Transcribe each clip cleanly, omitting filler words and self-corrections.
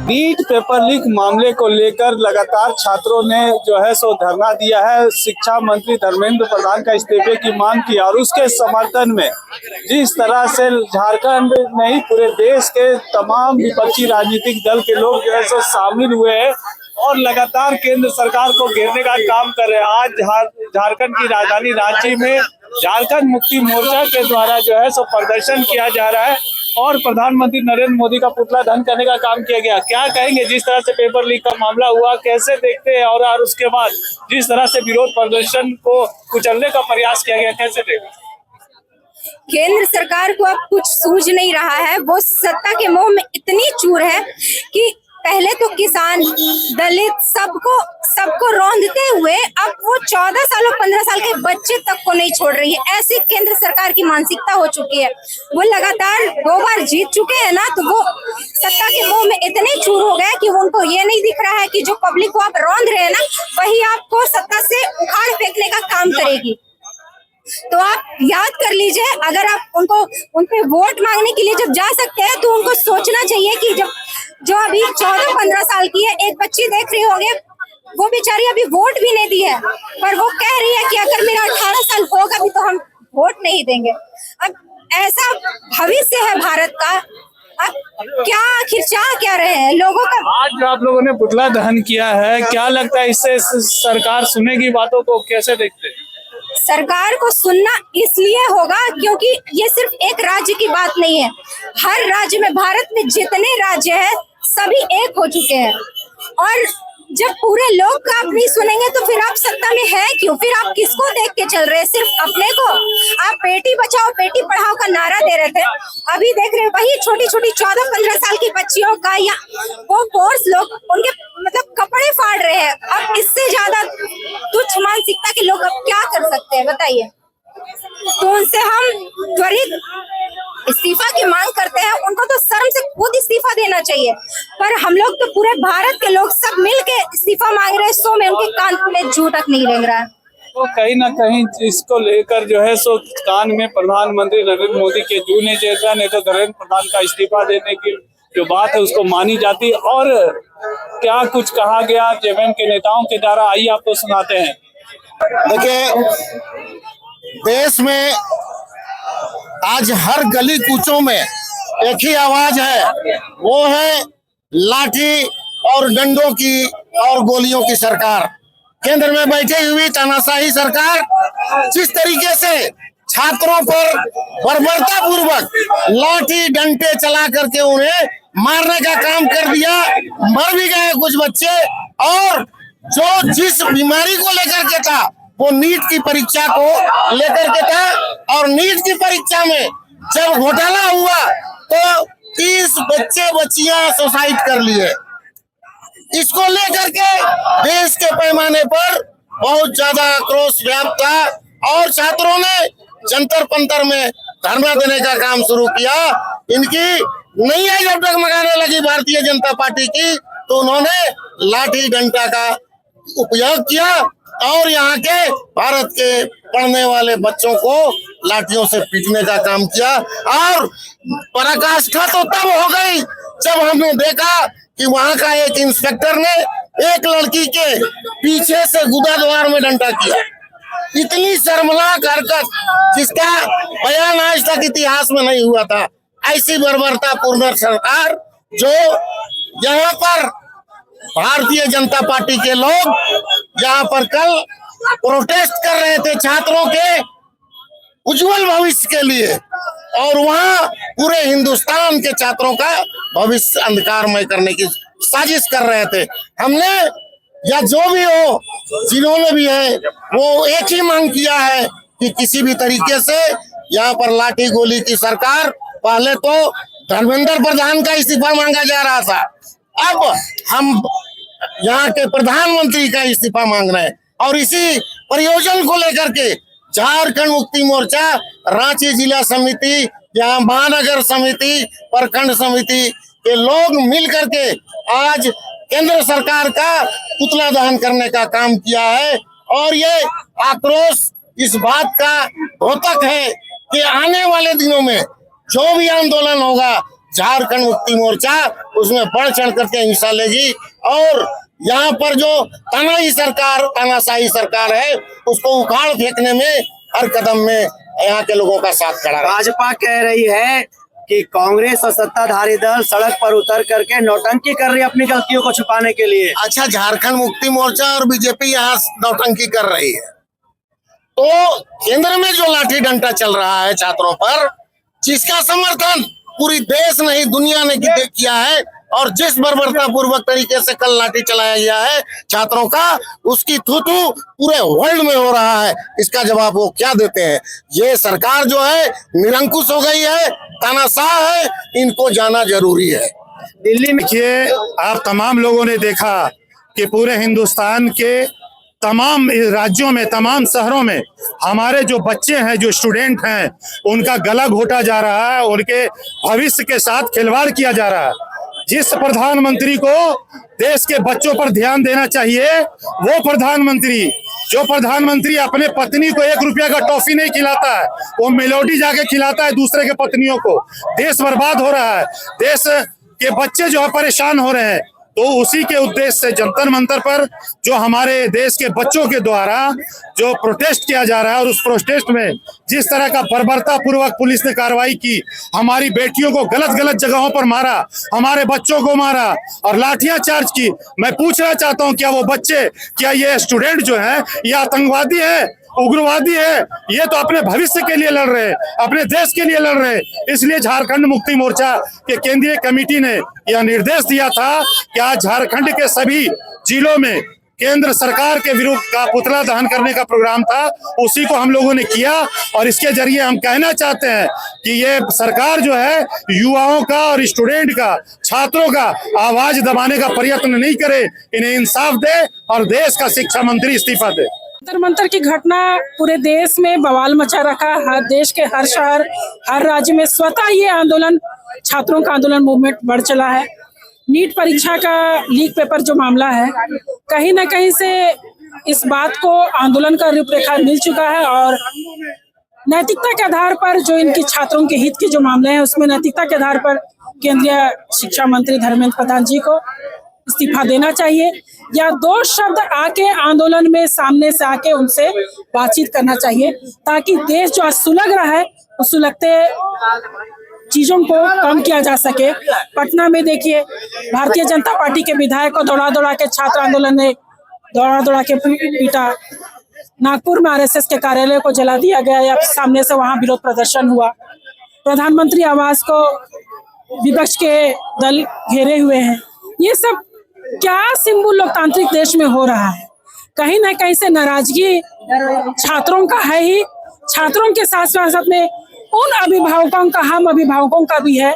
NEET paper leak मामले को लेकर लगातार छात्रों ने जो है सो धरना दिया है। शिक्षा मंत्री धर्मेंद्र प्रधान का इस्तीफे की मांग की और उसके समर्थन में जिस तरह से झारखंड नहीं पूरे देश के तमाम विपक्षी राजनीतिक दल के लोग जो है सो शामिल हुए हैं और लगातार केंद्र सरकार को घेरने का काम कर रहे हैं। आज झारखंड की राजधानी रांची में झारखंड मुक्ति मोर्चा के द्वारा जो है सो प्रदर्शन किया जा रहा है और प्रधानमंत्री नरेंद्र मोदी का पुतला दहन करने का काम किया गया। क्या कहेंगे जिस तरह से पेपर लीक का मामला हुआ, कैसे देखते हैं और उसके बाद जिस तरह से विरोध प्रदर्शन को कुचलने का प्रयास किया गया, कैसे देखते? केंद्र सरकार को अब कुछ सूझ नहीं रहा है। वो सत्ता के मोह में इतनी चूर है कि पहले तो किसान, दलित सबको रौंदते हुए अब वो 14 साल और 15 साल के बच्चे तक को नहीं छोड़ रही है। ऐसी केंद्र सरकार की मानसिकता हो चुकी है। वो लगातार 2 बार जीत चुके हैं ना, तो वो सत्ता के मोह में इतने चूर हो गए कि उनको ये नहीं दिख रहा है कि जो पब्लिक को आप रौंद रहे हैं ना, वही आपको सत्ता से उखाड़ फेंकने का काम करेगी। तो आप याद कर लीजिए, अगर आप उनपे वोट मांगने के लिए जब जा सकते हैं तो उनको सोचना चाहिए कि जब जो अभी 14-15 साल की है, एक बच्ची देख रही होगी, वो बेचारी अभी वोट भी नहीं दी है, पर वो कह रही है कि अगर मेरा 18 साल होगा भी तो हम वोट नहीं देंगे। अब ऐसा भविष्य है भारत का। अब क्या आखिर चाह क्या रहे हैं लोगों का? आज जो आप लोगों ने पुतला दहन किया है, क्या लगता है इससे सरकार सुनेगी बातों को, कैसे देखते हैं? सरकार को सुनना इसलिए होगा क्योंकि ये सिर्फ एक राज्य की बात नहीं है। हर राज्य में, भारत में जितने राज्य हैं सभी एक हो चुके हैं। और जब पूरे लोग का आप नहीं सुनेंगे तो फिर आप सत्ता में है क्यों? फिर आप किसको देख के चल रहे हैं? सिर्फ अपने को। आप बेटी बचाओ बेटी पढ़ाओ का नारा दे रहे थे, अभी देख रहे हैं वही छोटी छोटी 14-15 साल की बच्चियों का या वो फोर्स लोग उनके मतलब कपड़े फाड़ रहे हैं। अब इससे ज्यादा तुच्छ मानसिकता के लोग अब क्या कर सकते हैं बताइए? तो उनसे हम त्वरित इस्तीफा की मांग करते हैं। उनको तो शर्म से खुद इस्तीफा देना चाहिए, पर हम लोग तो पूरे भारत के लोग सब मिल के इस्तीफा मांग रहे हैं, सो में उनके कान में जूं तक नहीं रेंग रहा है। तो कहीं ना कहीं इसको लेकर जो है सो कान में प्रधानमंत्री नरेंद्र मोदी के जूं नहीं जैसा, नहीं तो धर्मेंद्र प्रधान का इस्तीफा देने की जो बात है उसको मानी जाती। और क्या कुछ कहा गया जेएमएम के नेताओं के द्वारा, आइए आपको सुनाते हैं। देखिए, देश में आज हर गली कूचों में एक ही आवाज है, वो है लाठी और डंडों की और गोलियों की सरकार। केंद्र में बैठी हुई तानाशाही सरकार जिस तरीके से छात्रों पर बर्बरता पूर्वक लाठी डंडे चला करके उन्हें मारने का काम कर दिया, मर भी गए कुछ बच्चे। और जो जिस बीमारी को लेकर के था वो नीट की परीक्षा को लेकर के था, और नीट की परीक्षा में जब घोटाला हुआ तो 30 बच्चे बच्चियां सुसाइड कर लिए। इसको लेकर के देश के पैमाने पर बहुत ज्यादा आक्रोश व्याप्त था और छात्रों ने जंतर पंतर में धरना देने का काम शुरू किया। इनकी नैया जब डगमगाने लगी भारतीय जनता पार्टी की, तो उन्होंने लाठी डंडा का उपयोग किया और यहाँ के भारत के पढ़ने वाले बच्चों को लाठियों से पीटने का काम किया। और पराकाष्ठा तो तब हो गई जब हमने देखा कि वहां का एक इंस्पेक्टर ने एक लड़की के पीछे से गुदाद्वार में डंडा किया। इतनी शर्मनाक हरकत जिसका बयान आज तक इतिहास में नहीं हुआ था। ऐसी बर्बरतापूर्ण सरकार जो यहाँ पर भारतीय जनता पार्टी के लोग यहाँ पर कल प्रोटेस्ट कर रहे थे छात्रों के उज्जवल भविष्य के लिए, और वहाँ पूरे हिंदुस्तान के छात्रों का भविष्य अंधकारमय करने की साजिश कर रहे थे। हमने या जो भी हो, जिन्होंने भी है, वो एक ही मांग किया है कि किसी भी तरीके से यहाँ पर लाठी गोली की सरकार, पहले तो धर्मेंद्र प्रधान का इस्तीफा मांगा जा रहा था, अब हम यहाँ के प्रधानमंत्री का इस्तीफा मांग रहे हैं। और इसी प्रयोजन को लेकर के झारखंड मुक्ति मोर्चा रांची जिला समिति, यहाँ महानगर समिति, प्रखंड समिति के लोग मिल करके आज केंद्र सरकार का पुतला दहन करने का काम किया है। और ये आक्रोश इस बात का द्योतक है कि आने वाले दिनों में जो भी आंदोलन होगा, झारखंड मुक्ति मोर्चा उसमें बढ़ चढ़ करके हिस्सा लेगी और यहाँ पर जो तानाशाही सरकार है उसको उखाड़ फेंकने में हर कदम में यहाँ के लोगों का साथ खड़ा है। भाजपा कह रही है कि कांग्रेस और सत्ताधारी दल सड़क पर उतर करके नौटंकी कर रही है अपनी गलतियों को छुपाने के लिए। अच्छा, झारखंड मुक्ति मोर्चा और बीजेपी यहाँ नौटंकी कर रही है तो केंद्र में जो लाठी डंडा चल रहा है छात्रों पर, जिसका समर्थन पूरी देश नहीं दुनिया ने किया है और जिस बर्बरता पूर्वक तरीके से कल लाठी चलाया गया है छात्रों का, उसकी थू-थू पूरे वर्ल्ड में हो रहा है। इसका जवाब वो क्या देते हैं? ये सरकार जो है निरंकुश हो गई है, तानाशाह है, इनको जाना जरूरी है। दिल्ली में देखिए, आप तमाम लोगों ने देखा कि पूरे हिंदुस्तान के तमाम राज्यों में, तमाम शहरों में हमारे जो बच्चे हैं, जो स्टूडेंट हैं, उनका गला घोटा जा रहा है, उनके भविष्य के साथ खिलवाड़ किया जा रहा है। जिस प्रधानमंत्री को देश के बच्चों पर ध्यान देना चाहिए, वो प्रधानमंत्री अपने पत्नी को 1 रुपया का टॉफी नहीं खिलाता है, वो मेलोडी जाके खिलाता है दूसरे के पत्नियों को। देश बर्बाद हो रहा है, देश के बच्चे जो है परेशान हो रहे हैं। तो उसी के उद्देश्य से जंतर मंतर पर जो हमारे देश के बच्चों के द्वारा जो प्रोटेस्ट किया जा रहा है और उस प्रोटेस्ट में जिस तरह का बर्बरता पूर्वक पुलिस ने कार्रवाई की, हमारी बेटियों को गलत जगहों पर मारा, हमारे बच्चों को मारा और लाठियां चार्ज की। मैं पूछना चाहता हूं, क्या वो बच्चे, क्या ये स्टूडेंट जो है ये आतंकवादी है, उग्रवादी है? ये तो अपने भविष्य के लिए लड़ रहे हैं, अपने देश के लिए लड़ रहे हैं। इसलिए झारखंड मुक्ति मोर्चा के केंद्रीय कमेटी ने यह निर्देश दिया था कि आज झारखंड के सभी जिलों में केंद्र सरकार के विरुद्ध का पुतला दहन करने का प्रोग्राम था, उसी को हम लोगों ने किया। और इसके जरिए हम कहना चाहते हैं कि ये सरकार जो है युवाओं का और स्टूडेंट का, छात्रों का आवाज दबाने का प्रयत्न नहीं करे, इन्हें इंसाफ दे और देश का शिक्षा मंत्री इस्तीफा दे। जंतर मंतर की घटना पूरे देश में बवाल मचा रखा। हर देश के हर शहर, हर राज्य में स्वतः ये आंदोलन, छात्रों का आंदोलन मूवमेंट बढ़ चला है। नीट परीक्षा का लीक पेपर जो मामला है, कहीं ना कहीं से इस बात को आंदोलन का रूपरेखा मिल चुका है और नैतिकता के आधार पर जो इनके छात्रों के हित के जो मामले हैं, उसमें नैतिकता के आधार पर केंद्रीय शिक्षा मंत्री धर्मेंद्र प्रधान जी को इस्तीफा देना चाहिए या 2 शब्द आके आंदोलन में सामने से आके उनसे बातचीत करना चाहिए, ताकि देश जो सुलग रहा है उस सुलगते चीजों को कम किया जा सके। पटना में देखिए, भारतीय जनता पार्टी के विधायक को दौड़ा के छात्र आंदोलन ने दौड़ा के पीटा। नागपुर में आरएसएस के कार्यालय को जला दिया गया या सामने से वहां विरोध प्रदर्शन हुआ। प्रधानमंत्री आवास को विपक्ष के दल घेरे हुए हैं। ये सब क्या सिंबल लोकतांत्रिक देश में हो रहा है? कहीं ना कहीं से नाराजगी छात्रों का है ही, छात्रों के साथ साथ में उन अभिभावकों का, हम अभिभावकों का भी है।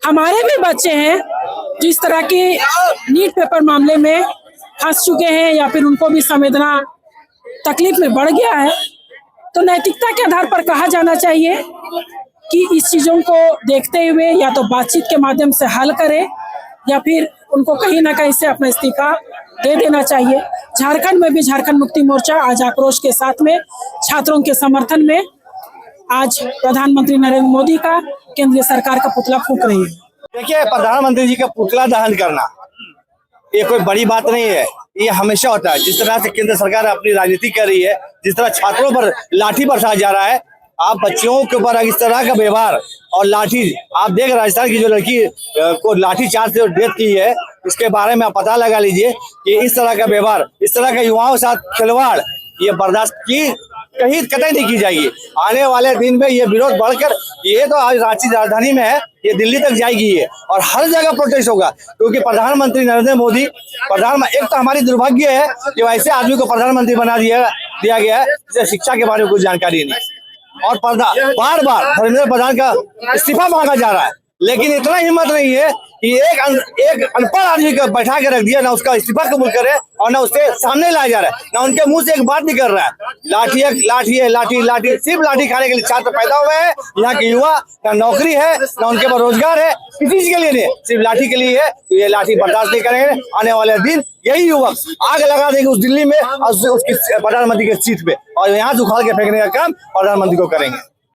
हमारे भी बच्चे हैं जो इस तरह के नीट पेपर मामले में फंस चुके हैं या फिर उनको भी संवेदना तकलीफ में बढ़ गया है। तो नैतिकता के आधार पर कहा जाना चाहिए कि इस चीजों को देखते हुए या तो बातचीत के माध्यम से हल करें या फिर उनको कहीं ना कहीं से अपना इस्तीफा दे देना चाहिए। झारखंड में भी झारखंड मुक्ति मोर्चा आज आक्रोश के साथ में छात्रों के समर्थन में आज प्रधानमंत्री नरेंद्र मोदी का, केंद्रीय सरकार का पुतला फूंक रही है। देखिए, प्रधानमंत्री जी का पुतला दहन करना ये कोई बड़ी बात नहीं है, ये हमेशा होता है। जिस तरह से केंद्र सरकार अपनी राजनीति कर रही है, जिस तरह छात्रों पर लाठी बरसाया जा रहा है, आप बच्चियों के ऊपर इस तरह का व्यवहार और लाठी, आप देख राजस्थान की जो लड़की को लाठी चार्ज से डेथ की है, इसके बारे में आप पता लगा लीजिए कि इस तरह का व्यवहार, इस तरह का युवाओं के साथ खिलवाड़ ये बर्दाश्त की कहीं कतई नहीं की जाएगी। आने वाले दिन में ये विरोध बढ़कर, ये तो आज रांची राजधानी में है, ये दिल्ली तक जाएगी है और हर जगह प्रोटेस्ट होगा, क्योंकि प्रधानमंत्री नरेंद्र मोदी एक तो हमारी दुर्भाग्य है कि वैसे आदमी को प्रधानमंत्री बना दिया गया है जिसे शिक्षा के बारे में कुछ जानकारी नहीं, और बार बार धर्मेंद्र प्रधान का इस्तीफा मांगा जा रहा है। लेकिन इतना हिम्मत नहीं है कि एक अनपढ़ आदमी को बैठा के रख दिया, ना उसका इस्तीफा कबूल करे और ना उसके सामने लाया जा रहा है, ना उनके मुंह से एक बात निकल रहा है। लाठी है, लाठी है, लाठी, सिर्फ लाठी खाने के लिए छात्र पैदा हुए हैं। यहाँ के युवा, ना नौकरी है, ना उनके पास रोजगार है, किसी चीज के लिए नहीं, सिर्फ लाठी के लिए है। तो ये लाठी बर्दाश्त नहीं करेंगे। आने वाले दिन यही युवक आग लगा देंगे उस दिल्ली में और उसकी प्रधानमंत्री के सीट पे, और यहाँ से उखाड़ के फेंकने का काम प्रधानमंत्री को करेंगे।